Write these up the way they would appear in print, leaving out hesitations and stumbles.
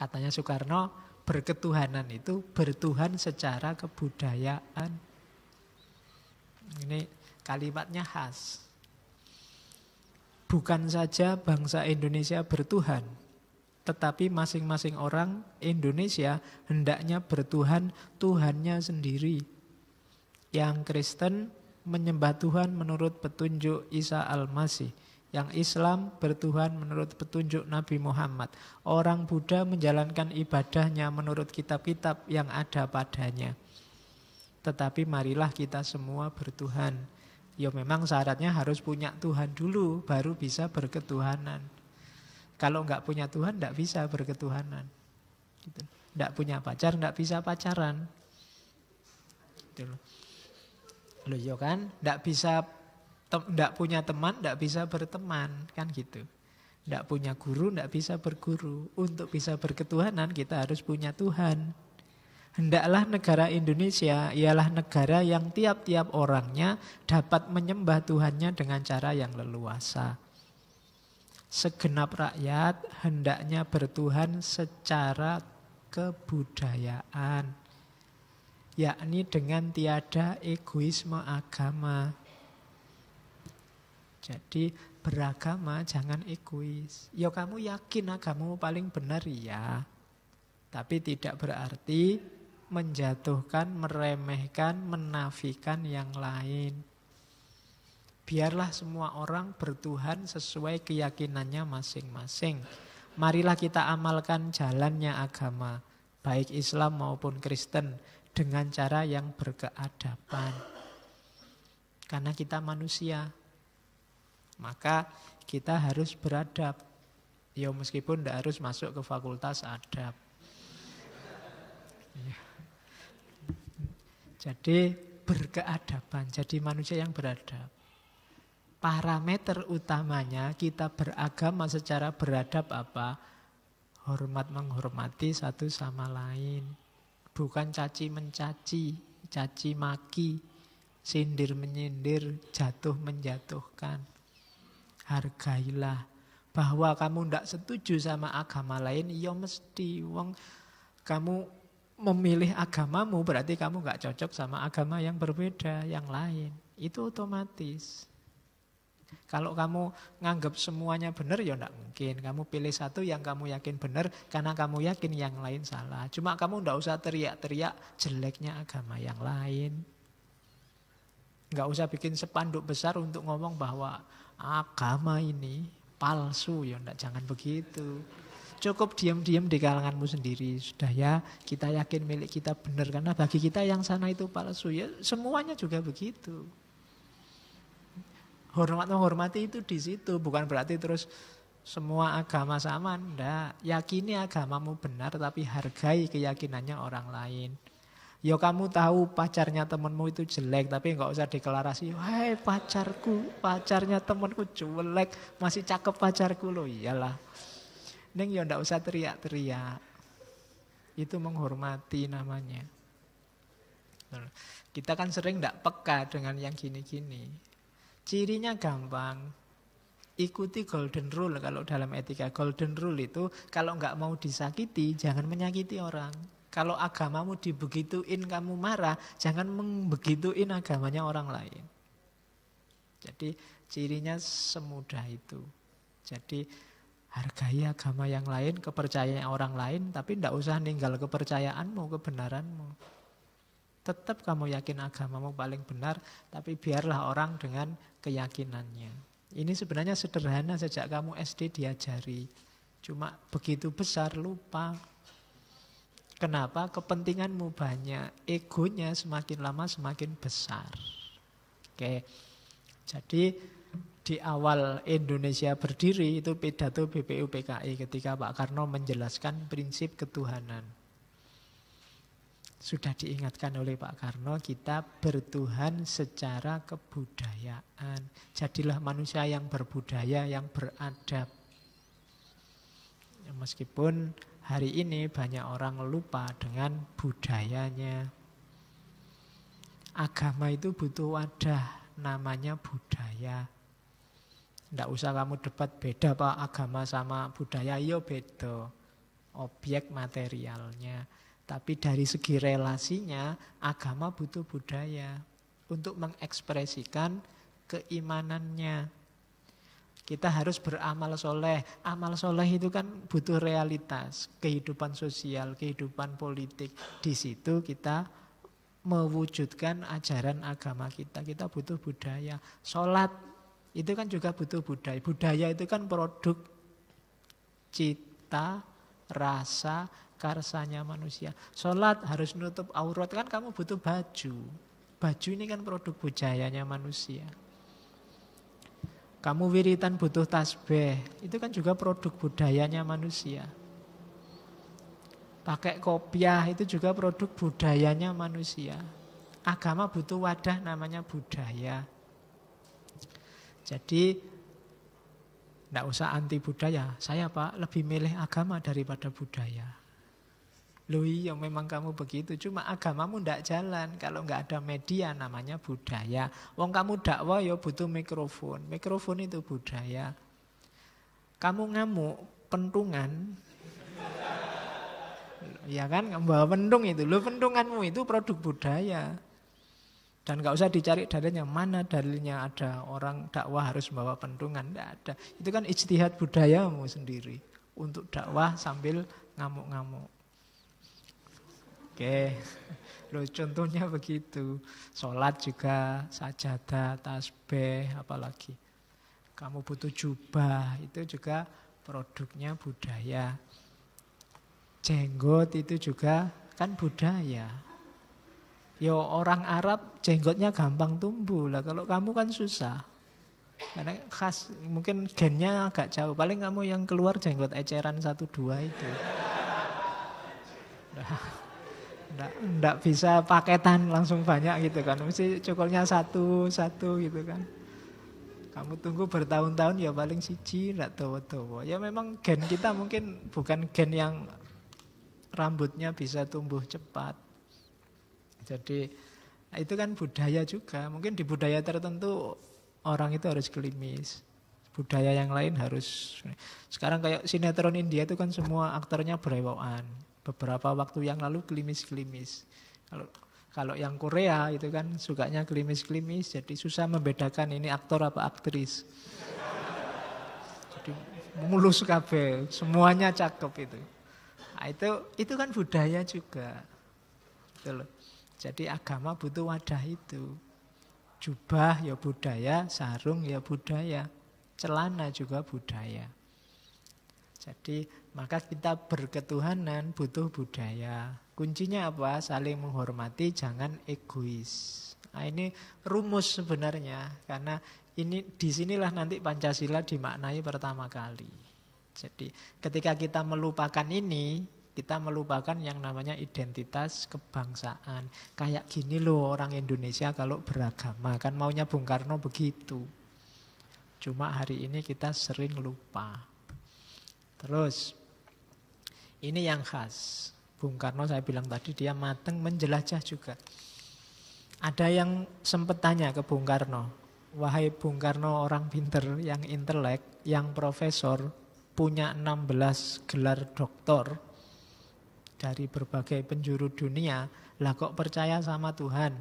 Katanya Soekarno, berketuhanan itu bertuhan secara kebudayaan. Ini kalimatnya khas. Bukan saja bangsa Indonesia bertuhan, tetapi masing-masing orang Indonesia hendaknya bertuhan Tuhannya sendiri. Yang Kristen menyembah Tuhan menurut petunjuk Isa Al-Masih. Yang Islam bertuhan menurut petunjuk Nabi Muhammad. Orang Buddha menjalankan ibadahnya menurut kitab-kitab yang ada padanya. Tetapi marilah kita semua bertuhan. Ya memang syaratnya harus punya Tuhan dulu, baru bisa berketuhanan. Kalau enggak punya Tuhan, enggak bisa berketuhanan. Gitu. Enggak punya pacar, enggak bisa pacaran. Gitu loh. Loh ya kan, enggak punya teman, enggak bisa berteman, kan gitu. Enggak punya guru, enggak bisa berguru. Untuk bisa berketuhanan kita harus punya Tuhan. Hendaklah negara Indonesia ialah negara yang tiap-tiap orangnya dapat menyembah Tuhannya dengan cara yang leluasa. Segenap rakyat hendaknya bertuhan secara kebudayaan, yakni dengan tiada egoisme agama. Jadi beragama jangan egois. Ya kamu yakin agamamu paling benar ya. Tapi tidak berarti menjatuhkan, meremehkan, menafikan yang lain. Biarlah semua orang bertuhan sesuai keyakinannya masing-masing. Marilah kita amalkan jalannya agama, baik Islam maupun Kristen, dengan cara yang berkeadaban. Karena kita manusia, maka kita harus beradab. Ya meskipun tidak harus masuk ke fakultas adab. Ya. Jadi berkeadaban, jadi manusia yang beradab. Parameter utamanya kita beragama secara beradab apa? Hormat menghormati satu sama lain. Bukan caci mencaci, caci maki, sindir menyindir, jatuh menjatuhkan. Hargailah. Bahwa kamu tidak setuju sama agama lain, ya mesti. Wong kamu memilih agamamu berarti kamu gak cocok sama agama yang berbeda, yang lain. Itu otomatis. Kalau kamu nganggap semuanya benar, ya tidak mungkin. Kamu pilih satu yang kamu yakin benar, karena kamu yakin yang lain salah. Cuma kamu tidak usah teriak-teriak jeleknya agama yang lain. Nggak usah bikin spanduk besar untuk ngomong bahwa agama ini palsu. Ya tidak, jangan begitu. Cukup diam-diam di kalanganmu sendiri. Sudah ya, kita yakin milik kita benar. Karena bagi kita yang sana itu palsu. Ya semuanya juga begitu. Hormat menghormati itu di situ, bukan berarti terus semua agama sama, enggak. Yakini agamamu benar tapi hargai keyakinannya orang lain. Ya kamu tahu pacarnya temanmu itu jelek tapi enggak usah deklarasi, "Hei pacarku, pacarnya temanku jelek, masih cakep pacarku loh." Iyalah. Ning ya enggak usah teriak-teriak. Itu menghormati namanya. Kita kan sering enggak peka dengan yang gini-gini. Cirinya gampang. Ikuti golden rule kalau dalam etika. Golden rule itu kalau nggak mau disakiti, jangan menyakiti orang. Kalau agamamu dibegituin kamu marah, jangan membegituin agamanya orang lain. Jadi cirinya semudah itu. Jadi hargai agama yang lain, kepercayaan orang lain, tapi nggak usah ninggal kepercayaanmu, kebenaranmu. Tetap kamu yakin agamamu paling benar, tapi biarlah orang dengan keyakinannya. Ini sebenarnya sederhana, sejak kamu SD diajari. Cuma begitu besar lupa. Kenapa? Kepentinganmu banyak, egonya semakin lama semakin besar. Oke. Jadi di awal Indonesia berdiri itu pidato BPUPKI ketika Pak Karno menjelaskan prinsip ketuhanan. Sudah diingatkan oleh Pak Karno, kita bertuhan secara kebudayaan. Jadilah manusia yang berbudaya, yang beradab. Ya, meskipun hari ini banyak orang lupa dengan budayanya. Agama itu butuh wadah, namanya budaya. Tidak usah kamu debat beda Pak agama sama budaya, iya beda. objek materialnya. Tapi dari segi relasinya, agama butuh budaya untuk mengekspresikan keimanannya. Kita harus beramal soleh. Amal soleh itu kan butuh realitas, kehidupan sosial, kehidupan politik. Di situ kita mewujudkan ajaran agama kita. Kita butuh budaya. Sholat itu kan juga butuh budaya. Budaya itu kan produk cita, rasa, karsanya manusia. Sholat harus nutup aurat, kan kamu butuh baju. Baju ini kan produk budayanya manusia. Kamu wiritan butuh tasbih, itu kan juga produk budayanya manusia. Pakai kopiah itu juga produk budayanya manusia. Agama butuh wadah namanya budaya. Jadi tidak usah anti budaya. Saya Pak lebih milih agama daripada budaya. Loh iya memang kamu begitu. Cuma agamamu tidak jalan kalau nggak ada media namanya budaya. Wong kamu dakwah ya butuh mikrofon. Mikrofon itu budaya. Kamu ngamuk, pentungan. Ya kan membawa pentung itu. Loh pentunganmu itu produk budaya. Dan nggak usah dicari dalilnya. Mana dalilnya ada orang dakwah harus membawa pentungan. Tidak ada. Itu kan ijtihad budayamu sendiri. Untuk dakwah sambil ngamuk-ngamuk. Oke, loh contohnya begitu. Sholat juga, sajadah, tasbih, apalagi. Kamu butuh jubah, itu juga produknya budaya. Jenggot itu juga kan budaya. Yo orang Arab jenggotnya gampang tumbuh lah. Kalau kamu kan susah. Karena khas mungkin gennya agak jauh. Paling kamu yang keluar jenggot eceran 1-2 itu. Nggak bisa paketan langsung banyak gitu kan. Mesti cukurnya satu gitu kan. Kamu tunggu bertahun-tahun ya paling siji nggak tahu-tahu. Ya memang gen kita mungkin bukan gen yang rambutnya bisa tumbuh cepat. Jadi itu kan budaya juga. Mungkin di budaya tertentu orang itu harus klimis. Budaya yang lain harus. Sekarang kayak sinetron India itu kan semua aktornya berewokan. Beberapa waktu yang lalu klimis-klimis. Kalau yang Korea itu kan sukanya klimis-klimis. Jadi susah membedakan ini aktor apa aktris. Jadi mulus kabeh. Semuanya cakep itu. Nah, itu kan budaya juga. Gitu loh. Jadi agama butuh wadah itu. Jubah ya budaya, sarung ya budaya, celana juga budaya. Jadi maka kita berketuhanan butuh budaya. Kuncinya apa? Saling menghormati, jangan egois. Nah, ini rumus sebenarnya karena ini disinilah nanti Pancasila dimaknai pertama kali. Jadi ketika kita melupakan ini, kita melupakan yang namanya identitas kebangsaan. Kayak gini loh orang Indonesia kalau beragama. Kan maunya Bung Karno begitu. Cuma hari ini kita sering lupa. Terus, ini yang khas. Bung Karno saya bilang tadi dia mateng menjelajah juga. Ada yang sempat tanya ke Bung Karno. Wahai Bung Karno orang pinter, yang intelek, yang profesor, punya 16 gelar doktor dari berbagai penjuru dunia, lah kok percaya sama Tuhan?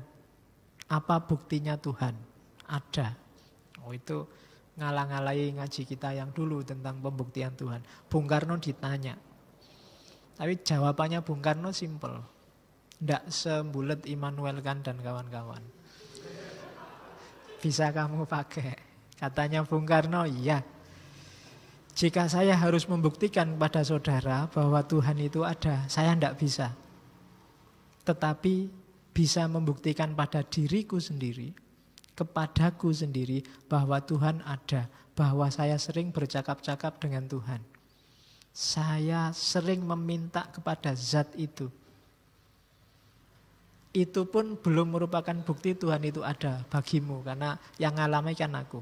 Apa buktinya Tuhan? Ada. Oh itu ngalang-ngalai ngaji kita yang dulu tentang pembuktian Tuhan. Bung Karno ditanya. Tapi jawabannya Bung Karno simpel. Tidak sembulet Immanuel Kant dan kawan-kawan. Bisa kamu pakai. Katanya Bung Karno, iya. Jika saya harus membuktikan pada saudara bahwa Tuhan itu ada, saya tidak bisa. Tetapi bisa membuktikan pada diriku sendiri, kepadaku sendiri bahwa Tuhan ada, bahwa saya sering bercakap-cakap dengan Tuhan. Saya sering meminta kepada zat itu. Itu pun belum merupakan bukti Tuhan itu ada bagimu, karena yang ngalami kan aku.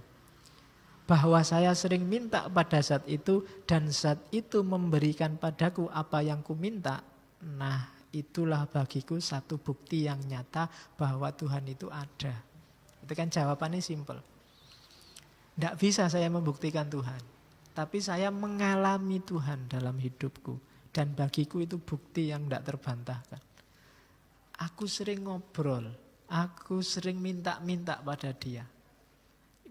Bahwa saya sering minta pada zat itu dan zat itu memberikan padaku apa yang ku minta. Nah, itulah bagiku satu bukti yang nyata bahwa Tuhan itu ada. Itu kan jawabannya simpel. Tidak bisa saya membuktikan Tuhan, tapi saya mengalami Tuhan dalam hidupku. Dan bagiku itu bukti yang tidak terbantahkan. Aku sering ngobrol, aku sering minta-minta pada dia.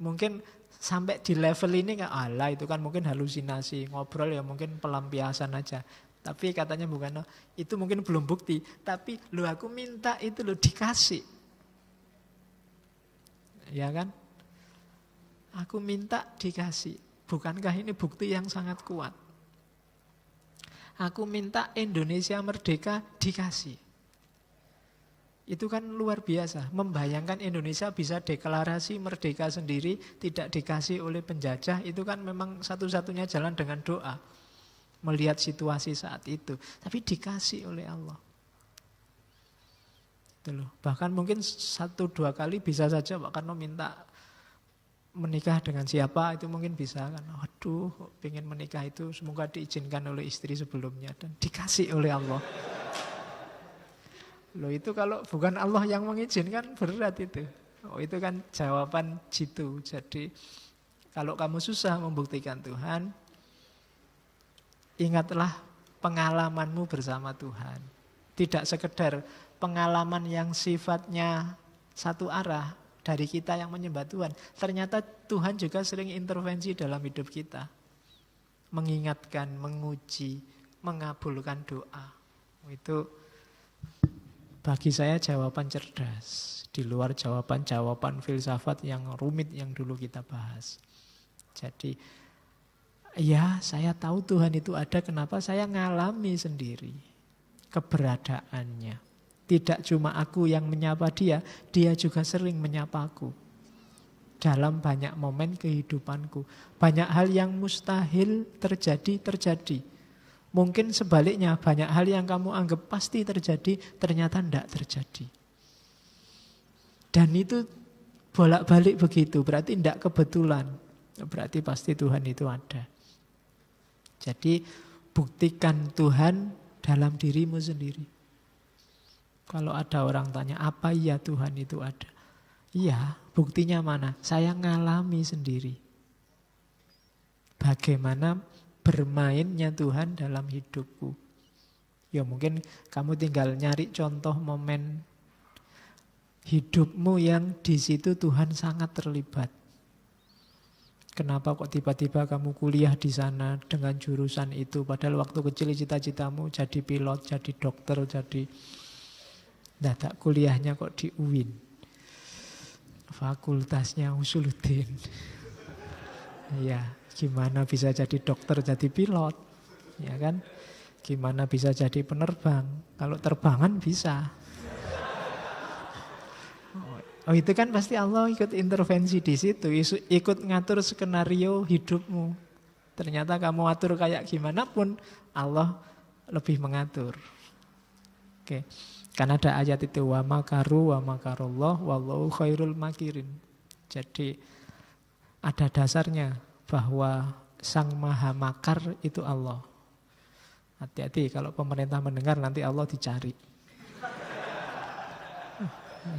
Mungkin sampai di level ini kan, alah itu kan mungkin halusinasi, ngobrol ya mungkin pelampiasan aja. Tapi katanya bukan, itu mungkin belum bukti. Tapi aku minta itu dikasih. Ya kan? Aku minta dikasih. Bukankah ini bukti yang sangat kuat? Aku minta Indonesia merdeka dikasih. Itu kan luar biasa. Membayangkan Indonesia bisa deklarasi merdeka sendiri, tidak dikasih oleh penjajah, itu kan memang satu-satunya jalan dengan doa. Melihat situasi saat itu. Tapi dikasih oleh Allah. Itu loh. Bahkan mungkin 1-2 kali bisa saja Pak Karno minta menikah dengan siapa, itu mungkin bisa kan. Waduh, pengen menikah itu semoga diizinkan oleh istri sebelumnya. Dan dikasih oleh Allah. Loh itu kalau bukan Allah yang mengizinkan berat itu. Oh itu kan jawaban jitu. Jadi kalau kamu susah membuktikan Tuhan, ingatlah pengalamanmu bersama Tuhan. Tidak sekedar pengalaman yang sifatnya satu arah dari kita yang menyembah Tuhan. Ternyata Tuhan juga sering intervensi dalam hidup kita. Mengingatkan, menguji, mengabulkan doa. Itu bagi saya jawaban cerdas. Di luar jawaban-jawaban filsafat yang rumit yang dulu kita bahas. Jadi ya saya tahu Tuhan itu ada, kenapa saya ngalami sendiri keberadaannya. Tidak cuma aku yang menyapa dia, dia juga sering menyapaku. Dalam banyak momen kehidupanku. Banyak hal yang mustahil terjadi. Mungkin sebaliknya, banyak hal yang kamu anggap pasti terjadi, ternyata tidak terjadi. Dan itu bolak-balik begitu, berarti tidak kebetulan. Berarti pasti Tuhan itu ada. Jadi buktikan Tuhan dalam dirimu sendiri. Kalau ada orang tanya, apa iya Tuhan itu ada? Iya, buktinya mana? Saya ngalami sendiri. Bagaimana bermainnya Tuhan dalam hidupku. Ya mungkin kamu tinggal nyari contoh momen hidupmu yang di situ Tuhan sangat terlibat. Kenapa kok tiba-tiba kamu kuliah di sana dengan jurusan itu, padahal waktu kecil cita-citamu jadi pilot, jadi dokter, jadi dadak kuliahnya kok di UIN. Fakultasnya Usuluddin. Ya, gimana bisa jadi dokter, jadi pilot? Ya kan? Gimana bisa jadi penerbang? Kalau terbangan bisa. Oh itu kan pasti Allah ikut intervensi di situ, ikut ngatur skenario hidupmu. Ternyata kamu atur kayak gimana pun Allah lebih mengatur. Oke. Karena ada ayat itu wa makaru wa makarullah wallahu khairul makirin. Jadi ada dasarnya bahwa sang maha makar itu Allah. Hati-hati kalau pemerintah mendengar nanti Allah dicari.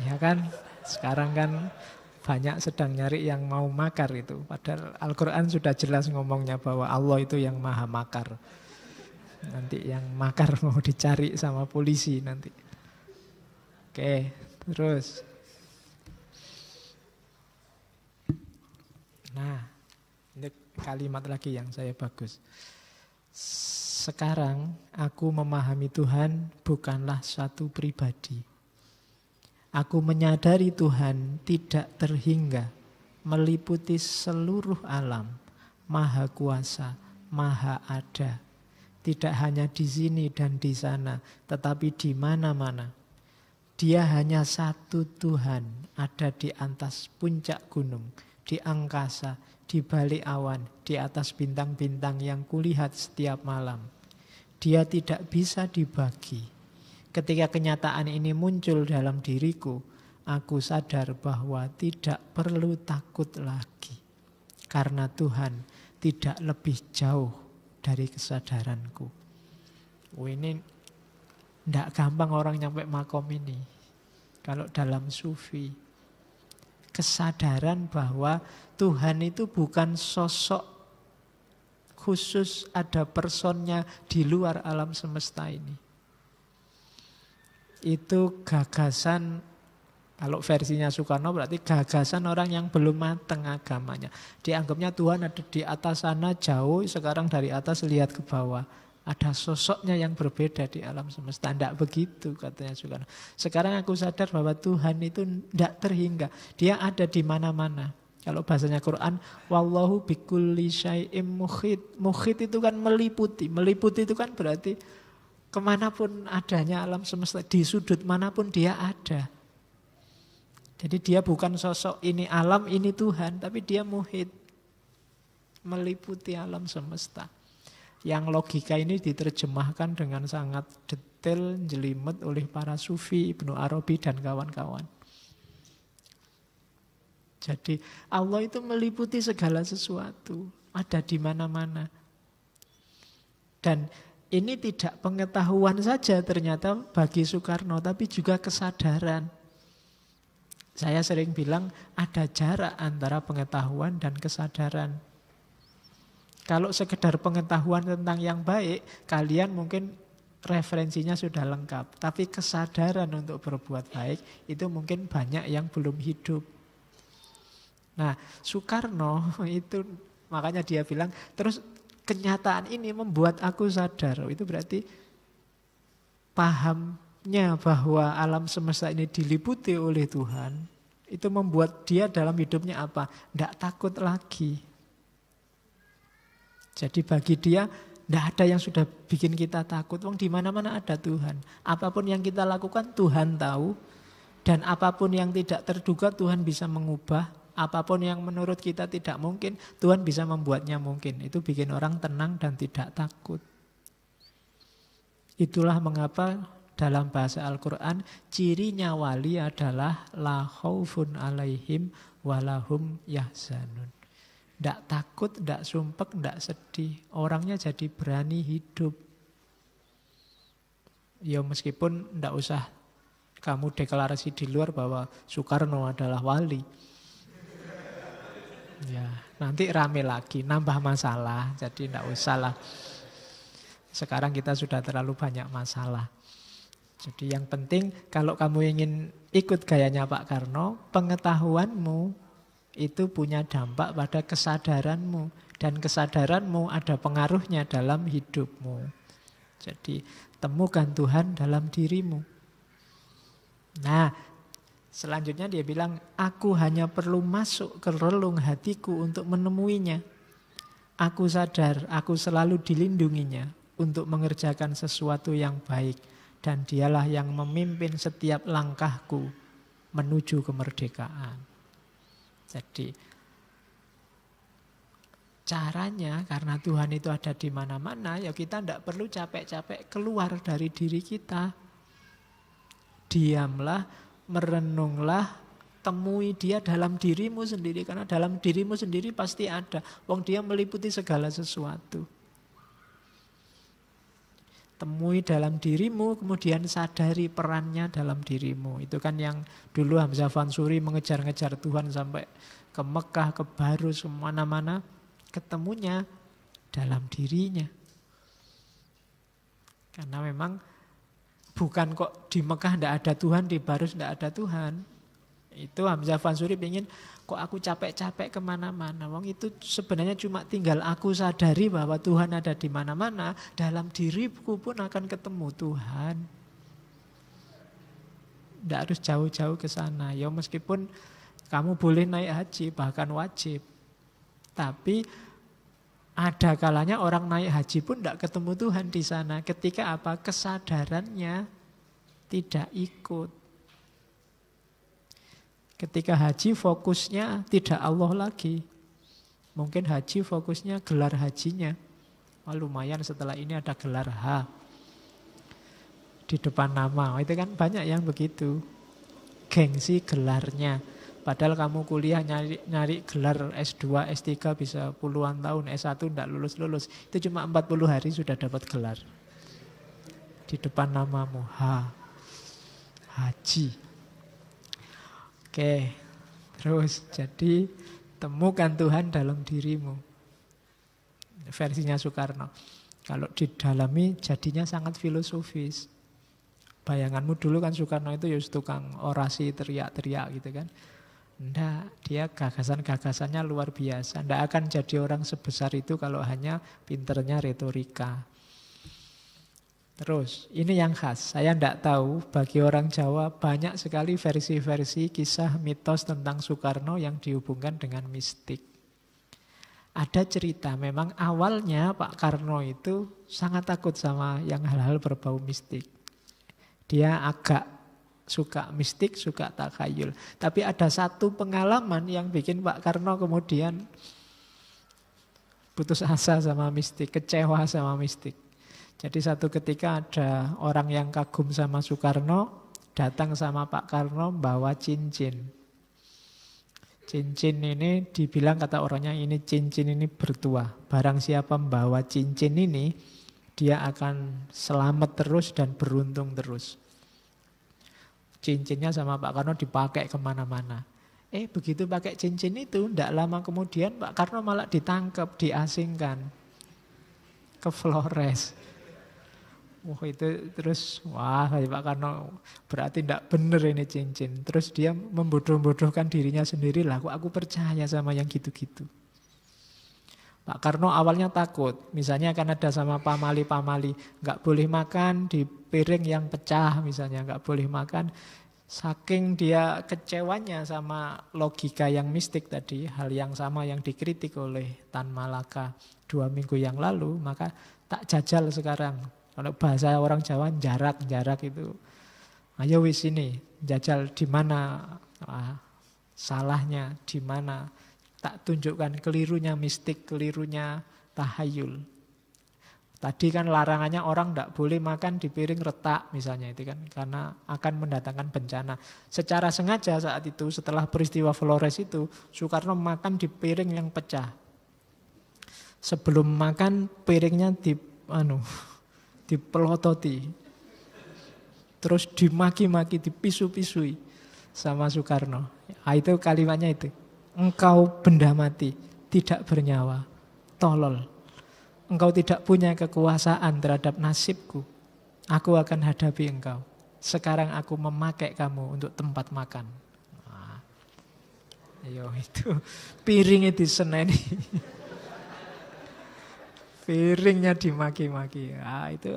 Ya kan? Sekarang kan banyak sedang nyari yang mau makar itu. Padahal Al-Quran sudah jelas ngomongnya bahwa Allah itu yang maha makar. Nanti yang makar mau dicari sama polisi nanti. Oke, terus. Nah, ini kalimat lagi yang saya bagus. Sekarang aku memahami Tuhan bukanlah suatu pribadi. Aku menyadari Tuhan tidak terhingga, meliputi seluruh alam, maha kuasa, maha ada. Tidak hanya di sini dan di sana, tetapi di mana-mana. Dia hanya satu Tuhan, ada di atas puncak gunung, di angkasa, di balik awan, di atas bintang-bintang yang kulihat setiap malam. Dia tidak bisa dibagi. Ketika kenyataan ini muncul dalam diriku, aku sadar bahwa tidak perlu takut lagi. Karena Tuhan tidak lebih jauh dari kesadaranku. Ini tidak gampang orang nyampe makom ini. Kalau dalam sufi, kesadaran bahwa Tuhan itu bukan sosok khusus, ada personnya di luar alam semesta ini. Itu gagasan, kalau versinya Soekarno berarti gagasan orang yang belum matang agamanya. Dianggapnya Tuhan ada di atas sana jauh, sekarang dari atas lihat ke bawah. Ada sosoknya yang berbeda di alam semesta. Tidak begitu katanya Soekarno. Sekarang aku sadar bahwa Tuhan itu tidak terhingga. Dia ada di mana-mana. Kalau bahasanya Quran, wallahu bikulli syai'im muhit. Muhit itu kan meliputi. Meliputi itu kan berarti kemanapun adanya alam semesta, di sudut manapun dia ada. Jadi dia bukan sosok ini alam, ini Tuhan, tapi dia muhit. Meliputi alam semesta. Yang logika ini diterjemahkan dengan sangat detail, jelimet oleh para sufi, Ibnu Arabi dan kawan-kawan. Jadi Allah itu meliputi segala sesuatu, ada di mana-mana. Dan ini tidak pengetahuan saja ternyata bagi Soekarno, tapi juga kesadaran. Saya sering bilang ada jarak antara pengetahuan dan kesadaran. Kalau sekedar pengetahuan tentang yang baik, kalian mungkin referensinya sudah lengkap. Tapi kesadaran untuk berbuat baik, itu mungkin banyak yang belum hidup. Nah, Soekarno itu makanya dia bilang, terus kenyataan ini membuat aku sadar. Itu berarti pahamnya bahwa alam semesta ini diliputi oleh Tuhan, itu membuat dia dalam hidupnya apa? Tidak takut lagi. Jadi bagi dia tidak ada yang sudah bikin kita takut. Wong di mana-mana ada Tuhan. Apapun yang kita lakukan Tuhan tahu, dan apapun yang tidak terduga Tuhan bisa mengubah. Apapun yang menurut kita tidak mungkin, Tuhan bisa membuatnya mungkin. Itu bikin orang tenang dan tidak takut. Itulah mengapa dalam bahasa Al-Quran, cirinya wali adalah la khaufun alaihim walahum yahzanun. Tidak takut, tidak sumpek, tidak sedih. Orangnya jadi berani hidup. Ya meskipun tidak usah kamu deklarasi di luar bahwa Soekarno adalah wali. Ya, nanti rame lagi, nambah masalah. Jadi tidak usah lah. Sekarang kita sudah terlalu banyak masalah. Jadi yang penting kalau kamu ingin ikut gayanya Pak Karno, pengetahuanmu itu punya dampak pada kesadaranmu. Dan kesadaranmu ada pengaruhnya dalam hidupmu. Jadi temukan Tuhan dalam dirimu. Nah, selanjutnya dia bilang, aku hanya perlu masuk ke relung hatiku untuk menemuinya. Aku sadar, aku selalu dilindunginya untuk mengerjakan sesuatu yang baik. Dan dialah yang memimpin setiap langkahku menuju kemerdekaan. Jadi, caranya karena Tuhan itu ada di mana-mana, ya kita tidak perlu capek-capek keluar dari diri kita. Diamlah, merenunglah, temui dia dalam dirimu sendiri. Karena dalam dirimu sendiri pasti ada. Wong dia meliputi segala sesuatu. Temui dalam dirimu, kemudian sadari perannya dalam dirimu. Itu kan yang dulu Hamzah Fansuri mengejar-ngejar Tuhan sampai ke Mekah, ke Barus, kemana-mana. Ketemunya dalam dirinya. Karena memang bukan kok di Mekah tidak ada Tuhan, di Barus tidak ada Tuhan. Itu Hamzah Fansuri ingin, kok aku capek-capek kemana-mana. Wong itu sebenarnya cuma tinggal aku sadari bahwa Tuhan ada di mana-mana. Dalam diriku pun akan ketemu Tuhan. Tidak harus jauh-jauh ke sana. Ya meskipun kamu boleh naik haji, bahkan wajib. Tapi ada kalanya orang naik haji pun tidak ketemu Tuhan di sana. Ketika apa? Kesadarannya tidak ikut. Ketika haji fokusnya tidak Allah lagi. Mungkin haji fokusnya gelar hajinya. Oh, lumayan setelah ini ada gelar H di depan nama. Itu kan banyak yang begitu. Gengsi gelarnya. Padahal kamu kuliah nyari gelar S2, S3 bisa puluhan tahun, S1 tidak lulus-lulus. Itu cuma 40 hari sudah dapat gelar. Di depan namamu H. Haji. Oke, terus jadi temukan Tuhan dalam dirimu. versinya Soekarno. Kalau didalami jadinya sangat filosofis. Bayanganmu dulu kan Soekarno itu ya tukang orasi teriak-teriak gitu kan. Enggak, dia gagasan-gagasannya luar biasa. Enggak akan jadi orang sebesar itu kalau hanya pinternya retorika. Terus, ini yang khas. Saya enggak tahu, bagi orang Jawa banyak sekali versi-versi kisah mitos tentang Soekarno yang dihubungkan dengan mistik. Ada cerita, memang awalnya Pak Karno itu sangat takut sama yang hal-hal berbau mistik. Dia agak suka mistik, suka takhayul. Tapi ada satu pengalaman yang bikin Pak Karno kemudian putus asa sama mistik, kecewa sama mistik. Jadi satu ketika ada orang yang kagum sama Soekarno, datang sama Pak Karno bawa cincin. Cincin ini dibilang kata orangnya ini cincin ini bertuah. Barang siapa membawa cincin ini, dia akan selamat terus dan beruntung terus. Cincinnya sama Pak Karno dipakai kemana-mana. Begitu pakai cincin itu, tidak lama kemudian Pak Karno malah ditangkap, diasingkan ke Flores. Itu terus, Pak Karno berarti tidak benar ini cincin. Terus dia membodoh-bodohkan dirinya sendiri lah. Aku percaya sama yang gitu-gitu. Pak Karno awalnya takut. Misalnya akan ada sama pamali-pamali. Nggak boleh makan di piring yang pecah misalnya. Nggak boleh makan. Saking dia kecewanya sama logika yang mistik tadi. Hal yang sama yang dikritik oleh Tan Malaka 2 minggu yang lalu. Maka tak jajal sekarang. Kalau bahasa orang Jawa jarak itu. Ayo wis ini. Jajal di mana salahnya, di mana. Tak tunjukkan kelirunya mistik, kelirunya tahayul. Tadi kan larangannya orang tidak boleh makan di piring retak misalnya itu kan. Karena akan mendatangkan bencana. Secara sengaja saat itu setelah peristiwa Flores itu Soekarno makan di piring yang pecah. Sebelum makan piringnya dipelototi. Terus dimaki-maki, dipisu-pisui sama Soekarno. Itu kalimatnya itu. Engkau benda mati, tidak bernyawa, tolol. Engkau tidak punya kekuasaan terhadap nasibku. Aku akan hadapi engkau. Sekarang aku memakai kamu untuk tempat makan. Itu piringnya diseneni. Piringnya dimaki-maki. Itu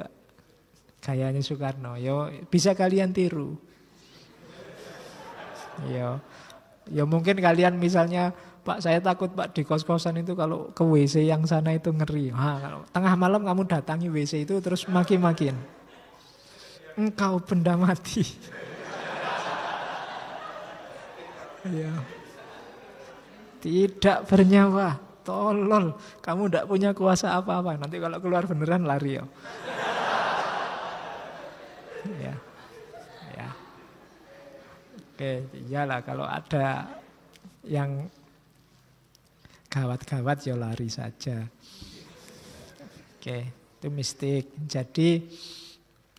gayanya Soekarno. Bisa kalian tiru. Ya mungkin kalian misalnya, Pak saya takut Pak di kos-kosan itu kalau ke WC yang sana itu ngeri. Kalau tengah malam kamu datangi WC itu terus maki-makin. Engkau benda mati. Tidak bernyawa, tolol. Kamu tidak punya kuasa apa-apa. Nanti kalau keluar beneran lari ya. Oke, iyalah kalau ada yang gawat-gawat ya lari saja. Oke, itu mistik. Jadi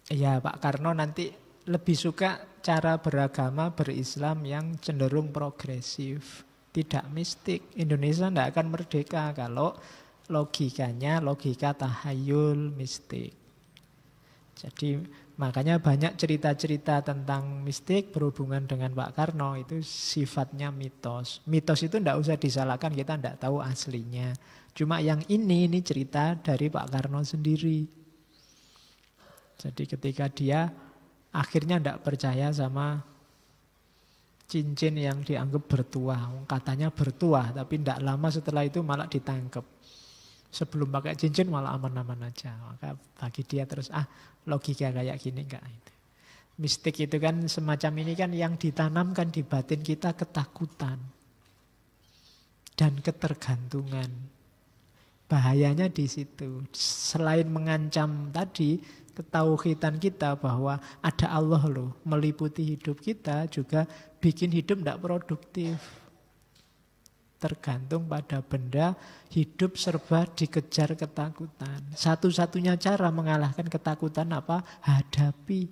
ya Pak Karno nanti lebih suka cara beragama berislam yang cenderung progresif, tidak mistik. Indonesia tidak akan merdeka kalau logikanya logika tahayul mistik. Jadi makanya banyak cerita-cerita tentang mistik berhubungan dengan Pak Karno itu sifatnya mitos. Mitos itu tidak usah disalahkan, kita tidak tahu aslinya. Cuma yang ini cerita dari Pak Karno sendiri. Jadi ketika dia akhirnya tidak percaya sama cincin yang dianggap bertuah. Katanya bertuah, tapi tidak lama setelah itu malah ditangkap. Sebelum pakai cincin malah aman-aman aja. Maka bagi dia terus, logika kayak gini enggak. Mistik itu kan semacam ini kan yang ditanamkan di batin kita ketakutan. Dan ketergantungan. Bahayanya di situ. Selain mengancam tadi, ketauhidan kita bahwa ada Allah loh meliputi hidup kita, juga bikin hidup tidak produktif. Tergantung pada benda, hidup serba dikejar ketakutan. Satu-satunya cara mengalahkan ketakutan apa? Hadapi.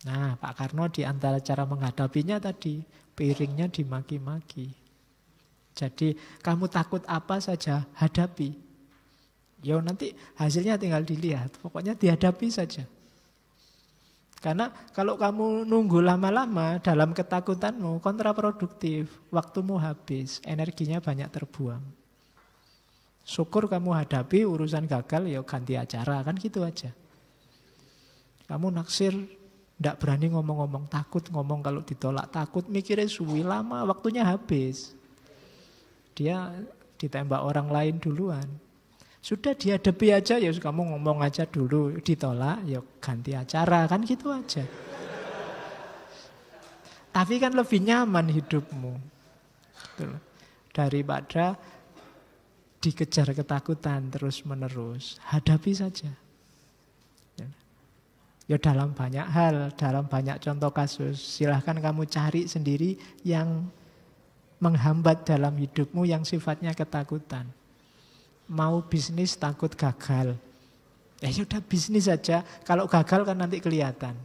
Nah, Pak Karno di antara cara menghadapinya tadi, piringnya dimaki-maki. Jadi kamu takut apa saja, hadapi. Ya nanti hasilnya tinggal dilihat. Pokoknya dihadapi saja. Karena kalau kamu nunggu lama-lama dalam ketakutanmu, kontraproduktif. Waktumu habis, energinya banyak terbuang. Syukur kamu hadapi urusan gagal, ya ganti acara, kan gitu aja. Kamu naksir, tidak berani ngomong-ngomong, takut ngomong kalau ditolak, takut mikirnya suwi lama, waktunya habis. Dia ditembak orang lain duluan. Sudah dihadapi aja, ya kamu ngomong aja dulu, ditolak, ya ganti acara, kan gitu aja. Tapi kan lebih nyaman hidupmu. Daripada dikejar ketakutan terus-menerus. Hadapi saja. Ya dalam banyak hal, dalam banyak contoh kasus, silahkan kamu cari sendiri yang menghambat dalam hidupmu yang sifatnya ketakutan. Mau bisnis takut gagal. Ya sudah bisnis saja. Kalau gagal kan nanti kelihatan.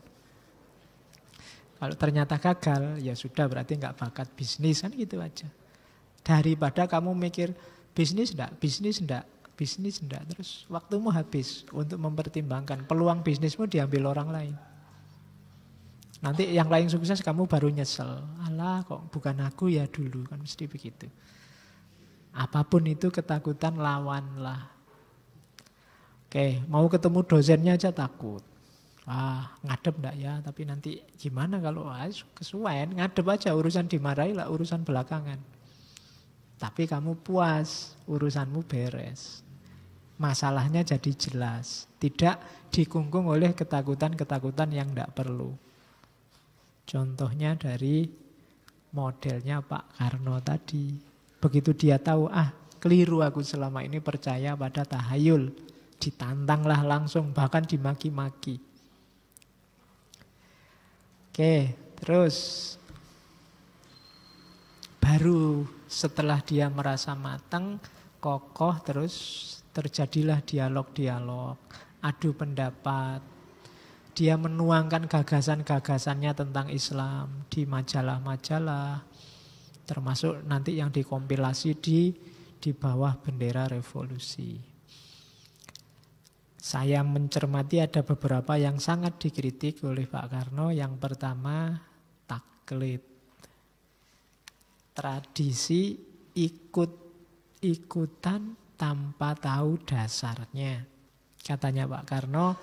Kalau ternyata gagal, ya sudah berarti nggak bakat bisnis, kan gitu aja. Daripada kamu mikir bisnis enggak, terus waktumu habis untuk mempertimbangkan peluang bisnismu diambil orang lain. Nanti yang lain sukses kamu baru nyesel. Alah kok bukan aku ya dulu, kan mesti begitu. Apapun itu ketakutan lawanlah. Oke, mau ketemu dosennya aja takut. Ngadep enggak ya, tapi nanti gimana kalau kesuwen, ngadep aja, urusan dimarahi lah, urusan belakangan. Tapi kamu puas, urusanmu beres. Masalahnya jadi jelas. Tidak dikungkung oleh ketakutan-ketakutan yang tidak perlu. Contohnya dari modelnya Pak Karno tadi. Begitu dia tahu, keliru aku selama ini percaya pada tahayul. Ditantanglah langsung, bahkan dimaki-maki. Oke, terus baru setelah dia merasa matang, kokoh, terus terjadilah dialog-dialog, adu pendapat. Dia menuangkan gagasan-gagasannya tentang Islam di majalah-majalah, termasuk nanti yang dikompilasi di bawah bendera revolusi. Saya mencermati ada beberapa yang sangat dikritik oleh Pak Karno. Yang pertama, taklid. Tradisi ikut-ikutan tanpa tahu dasarnya. Katanya Pak Karno,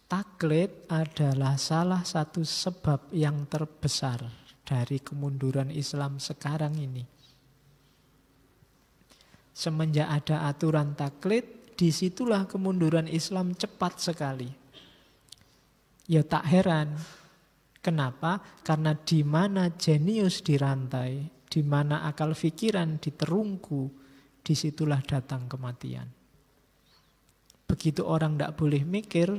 taklid adalah salah satu sebab yang terbesar dari kemunduran Islam sekarang ini. Semenjak ada aturan taklid, disitulah kemunduran Islam cepat sekali. Ya tak heran. Kenapa? Karena di mana jenius dirantai, di mana akal pikiran diterungku, disitulah datang kematian. Begitu orang tidak boleh mikir,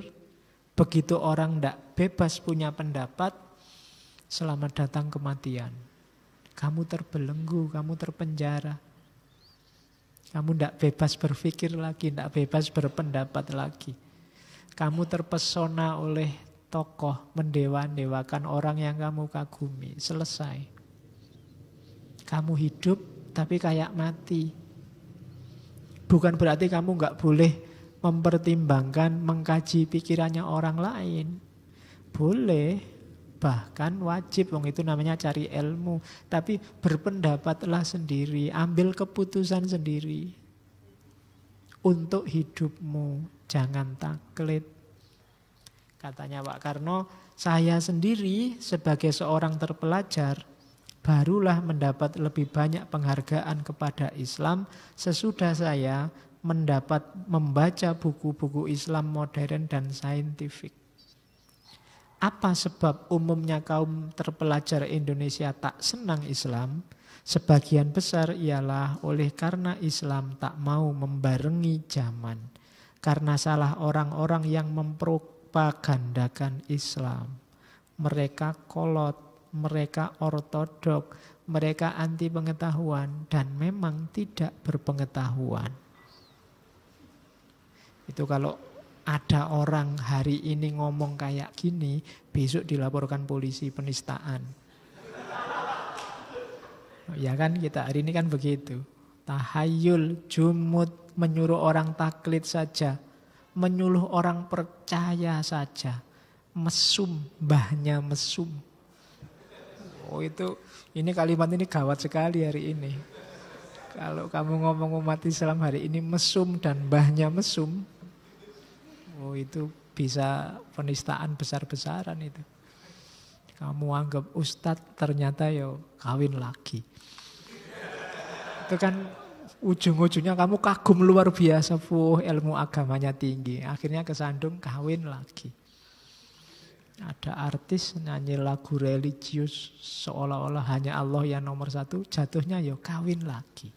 begitu orang tidak bebas punya pendapat, selamat datang kematian. Kamu terbelenggu, kamu terpenjara. Kamu tidak bebas berpikir lagi, tidak bebas berpendapat lagi. Kamu terpesona oleh tokoh, mendewa-dewakan orang yang kamu kagumi. Selesai. Kamu hidup tapi kayak mati. Bukan berarti kamu nggak boleh mempertimbangkan, mengkaji pikirannya orang lain. Boleh, bahkan wajib, itu namanya cari ilmu. Tapi berpendapatlah sendiri, ambil keputusan sendiri. Untuk hidupmu, jangan taklid. Katanya Pak Karno, saya sendiri sebagai seorang terpelajar, barulah mendapat lebih banyak penghargaan kepada Islam sesudah saya membaca buku-buku Islam modern dan saintifik. Apa sebab umumnya kaum terpelajar Indonesia tak senang Islam? Sebagian besar ialah oleh karena Islam tak mau membarengi zaman. Karena salah orang-orang yang mempropagandakan Islam. Mereka kolot, mereka ortodok, mereka anti pengetahuan dan memang tidak berpengetahuan. Itu kalau ada orang hari ini ngomong kayak gini, besok dilaporkan polisi penistaan. Ya kan, kita hari ini kan begitu. Tahayul, jumud, menyuruh orang taklid saja, menyuruh orang percaya saja. Mesum, mbahnya mesum. Oh itu, ini kalimat ini gawat sekali hari ini. Kalau kamu ngomong umat Islam hari ini mesum dan mbahnya mesum, oh itu bisa penistaan besar-besaran itu. Kamu anggap ustadz ternyata kawin lagi. Itu kan ujung-ujungnya kamu kagum luar biasa, ilmu agamanya tinggi. Akhirnya kesandung kawin lagi. Ada artis nyanyi lagu religius seolah-olah hanya Allah yang nomor satu, jatuhnya kawin lagi.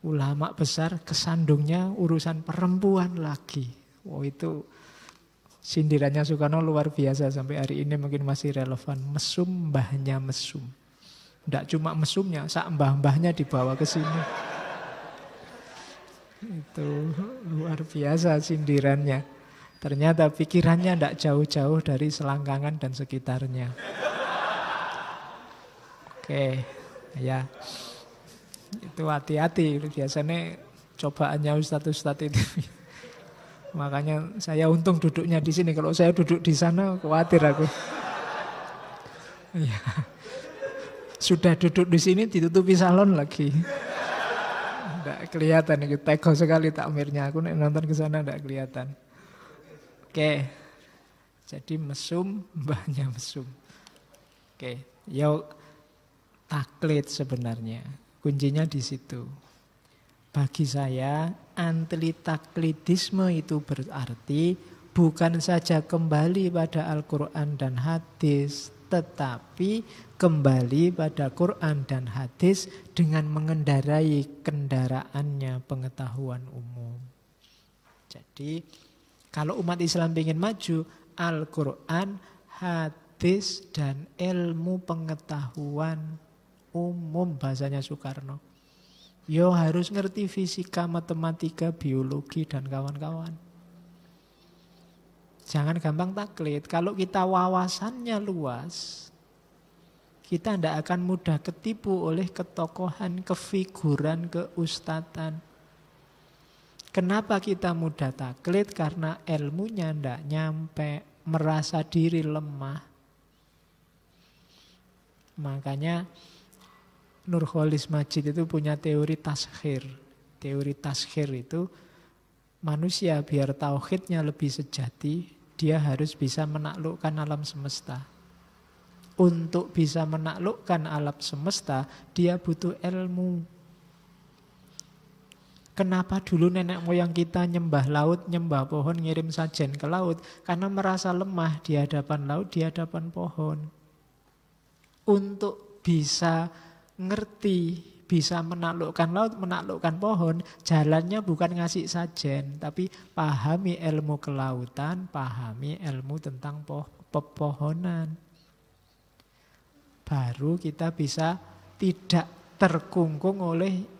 Ulama besar kesandungnya urusan perempuan lagi. Oh itu sindirannya Soekarno luar biasa sampai hari ini mungkin masih relevan. Mesum mbahnya mesum. Tidak cuma mesumnya, sak mbah-mbahnya dibawa ke sini. Itu luar biasa sindirannya. Ternyata pikirannya tidak jauh-jauh dari Selangkangan dan sekitarnya. Oke, ya. Itu hati-hati. Biasanya cobaannya ustadz-ustadz itu. Makanya saya untung duduknya di sini. Kalau saya duduk di sana, khawatir aku. Ya. Sudah duduk di sini ditutupi salon lagi. Tidak kelihatan. Tego sekali takmirnya. Aku nonton ke sana tidak kelihatan. Oke, jadi mesum, mbahnya mesum. Oke, taklid sebenarnya. Kuncinya di situ. Bagi saya, anti taklidisme itu berarti bukan saja kembali pada Al-Quran dan hadis, tetapi kembali pada Quran dan hadis dengan mengendarai kendaraannya pengetahuan umum. Jadi, kalau umat Islam ingin maju, Al-Quran, hadis, dan ilmu pengetahuan umum bahasanya Soekarno. Harus ngerti fisika, matematika, biologi, dan kawan-kawan. Jangan gampang taklid. Kalau kita wawasannya luas, kita tidak akan mudah ketipu oleh ketokohan, kefiguran, keustatan. Kenapa kita mudah taklid? Karena ilmunya tidak nyampe, merasa diri lemah. Makanya Nurholis Majid itu punya teori taskhir. Teori taskhir itu manusia biar tauhidnya lebih sejati, dia harus bisa menaklukkan alam semesta. Untuk bisa menaklukkan alam semesta, dia butuh ilmu. Kenapa dulu nenek moyang kita nyembah laut, nyembah pohon, ngirim sajen ke laut? Karena merasa lemah di hadapan laut, di hadapan pohon. Untuk bisa ngerti, bisa menaklukkan laut, menaklukkan pohon, jalannya bukan ngasih sajen, tapi pahami ilmu kelautan, pahami ilmu tentang pepohonan. Baru kita bisa tidak terkungkung oleh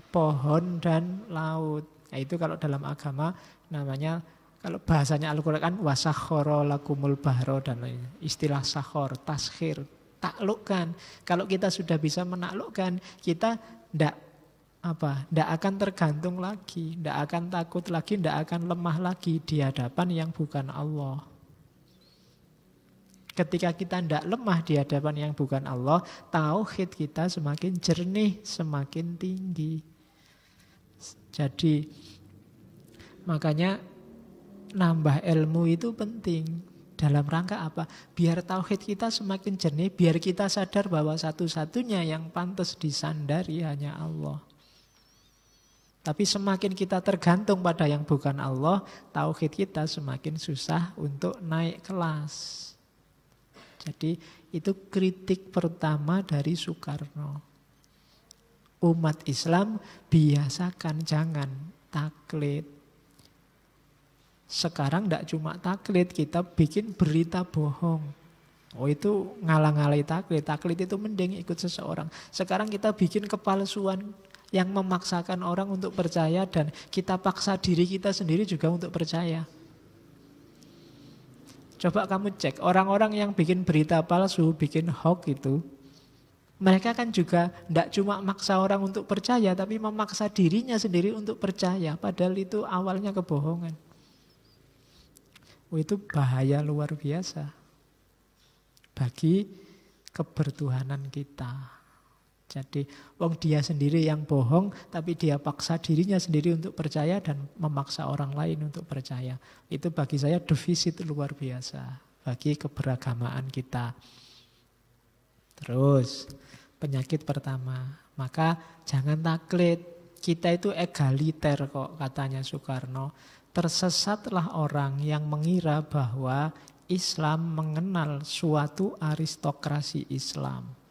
pohon dan laut. Nah, itu kalau dalam agama namanya, kalau bahasanya Al-Quran kan wasakhara lakumul bahro dan lainnya. Istilah sakhor, taskhir, taklukkan. Kalau kita sudah bisa menaklukkan, kita tidak akan tergantung lagi, tidak akan takut lagi, tidak akan lemah lagi di hadapan yang bukan Allah. Ketika kita tidak lemah di hadapan yang bukan Allah, tauhid kita semakin jernih, semakin tinggi. Jadi makanya nambah ilmu itu penting. Dalam rangka apa? Biar tauhid kita semakin jernih, biar kita sadar bahwa satu-satunya yang pantas disandari hanya Allah. Tapi semakin kita tergantung pada yang bukan Allah, tauhid kita semakin susah untuk naik kelas. Jadi itu kritik pertama dari Soekarno. Umat Islam biasakan jangan taklid. Sekarang tidak cuma taklid, kita bikin berita bohong. Oh itu ngalang-ngalai taklid. Taklid itu mending ikut seseorang. Sekarang kita bikin kepalsuan yang memaksakan orang untuk percaya, dan kita paksa diri kita sendiri juga untuk percaya. Coba kamu cek, orang-orang yang bikin berita palsu, bikin hoax itu, Mereka kan juga tidak cuma maksa orang untuk percaya, tapi memaksa dirinya sendiri untuk percaya. Padahal itu awalnya kebohongan. Itu bahaya luar biasa bagi kebertuhanan kita. Jadi, wong dia sendiri yang bohong, tapi dia paksa dirinya sendiri untuk percaya dan memaksa orang lain untuk percaya. Itu bagi saya defisit luar biasa bagi keberagamaan kita. Terus, penyakit pertama, maka jangan taklid. Kita itu egaliter kok, katanya Soekarno. Tersesatlah orang yang mengira bahwa Islam mengenal suatu aristokrasi Islam.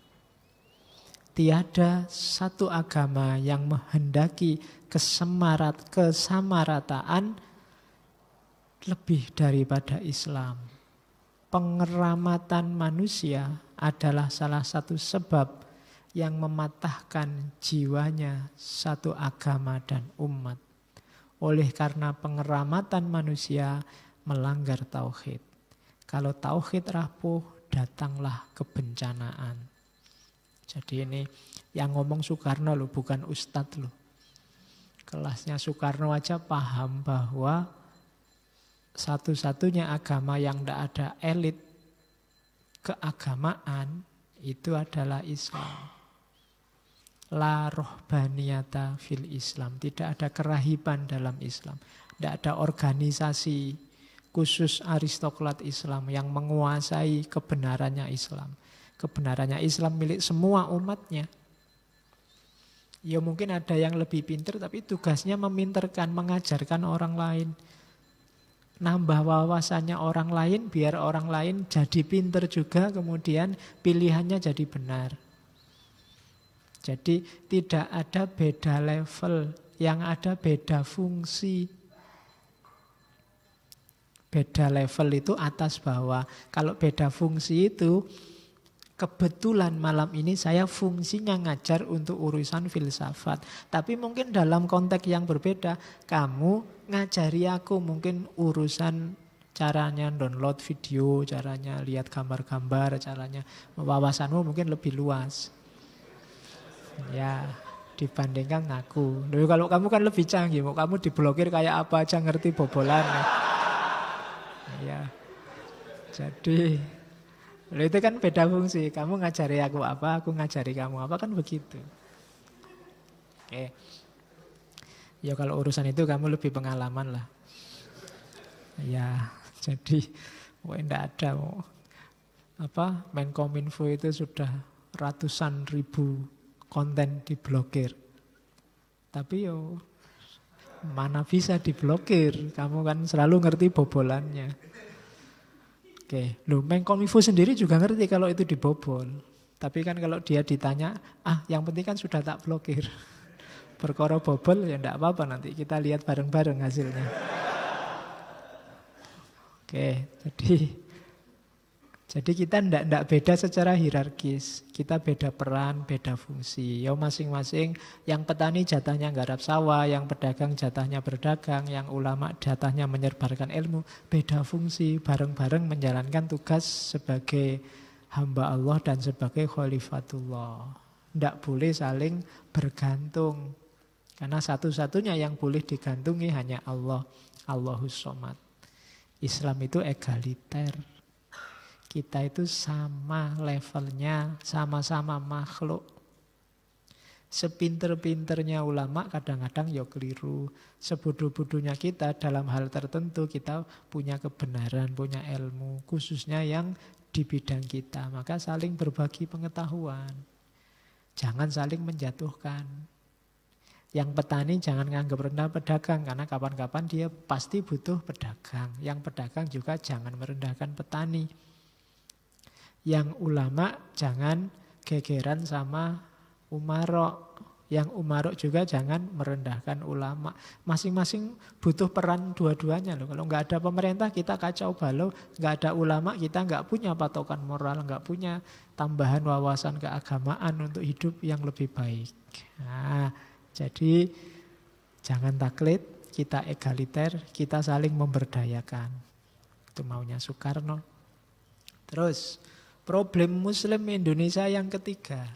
Tiada satu agama yang menghendaki kesamarataan lebih daripada Islam. Pengeramatan manusia adalah salah satu sebab yang mematahkan jiwanya satu agama dan umat. Oleh karena pengeramatan manusia melanggar tauhid. Kalau tauhid rapuh, datanglah kebencanaan. Jadi ini yang ngomong Soekarno loh, bukan Ustadz loh. Kelasnya Soekarno aja paham bahwa satu-satunya agama yang tidak ada elit keagamaan itu adalah Islam. La rohbaniyata fil Islam. Tidak ada kerahiban dalam Islam. Tidak ada organisasi khusus aristokrat Islam yang menguasai kebenarannya Islam. Kebenarannya Islam milik semua umatnya. Ya mungkin ada yang lebih pintar, tapi tugasnya meminterkan, mengajarkan orang lain. Nambah wawasannya orang lain, biar orang lain jadi pintar juga, kemudian pilihannya jadi benar. Jadi tidak ada beda level, yang ada beda fungsi. Beda level itu atas bawah. Kalau beda fungsi itu, kebetulan malam ini saya fungsinya ngajar untuk urusan filsafat. Tapi mungkin dalam konteks yang berbeda, kamu ngajari aku mungkin urusan caranya download video, caranya lihat gambar-gambar, caranya wawasanmu mungkin lebih luas. Ya, dibandingkan aku. Loh, kalau kamu kan lebih canggih, kamu diblokir kayak apa aja ngerti bobolan. Ya. Jadi itu kan beda fungsi. Kamu ngajari aku apa, aku ngajari kamu apa, kan begitu. Oke. Ya kalau urusan itu kamu lebih pengalaman lah. Ya, jadi enggak ada Menkominfo itu sudah ratusan ribu konten diblokir. Tapi mana bisa diblokir? Kamu kan selalu ngerti bobolannya. Oke, Menkominfo sendiri juga ngerti kalau itu dibobol. Tapi kan kalau dia ditanya, yang penting kan sudah tak blokir. Perkara bobol ya enggak apa-apa, nanti kita lihat bareng-bareng hasilnya. Oke, jadi kita enggak beda secara hierarkis. Kita beda peran, beda fungsi. Ya masing-masing, yang petani jatahnya garap sawah, yang pedagang jatahnya berdagang, yang ulama jatahnya menyebarkan ilmu, beda fungsi, bareng-bareng menjalankan tugas sebagai hamba Allah dan sebagai khalifatullah. Enggak boleh saling bergantung. Karena satu-satunya yang boleh digantungi hanya Allah. Allahus Somad. Islam itu egaliter. Kita itu sama levelnya, sama-sama makhluk. Sepinter-pinternya ulama kadang-kadang ya keliru. Sebodoh-bodohnya kita dalam hal tertentu kita punya kebenaran, punya ilmu. Khususnya yang di bidang kita. Maka saling berbagi pengetahuan. Jangan saling menjatuhkan. Yang petani jangan nganggap rendah pedagang. Karena kapan-kapan dia pasti butuh pedagang. Yang pedagang juga jangan merendahkan petani. Yang ulama jangan gegeran sama umarok. Yang umarok juga jangan merendahkan ulama. Masing-masing butuh peran dua-duanya loh. Kalau nggak ada pemerintah kita kacau balau. Nggak ada ulama kita nggak punya patokan moral. Nggak punya tambahan wawasan keagamaan untuk hidup yang lebih baik. Nah, jadi jangan taklid. Kita egaliter. Kita saling memberdayakan. Itu maunya Soekarno. Terus problem Muslim Indonesia yang ketiga.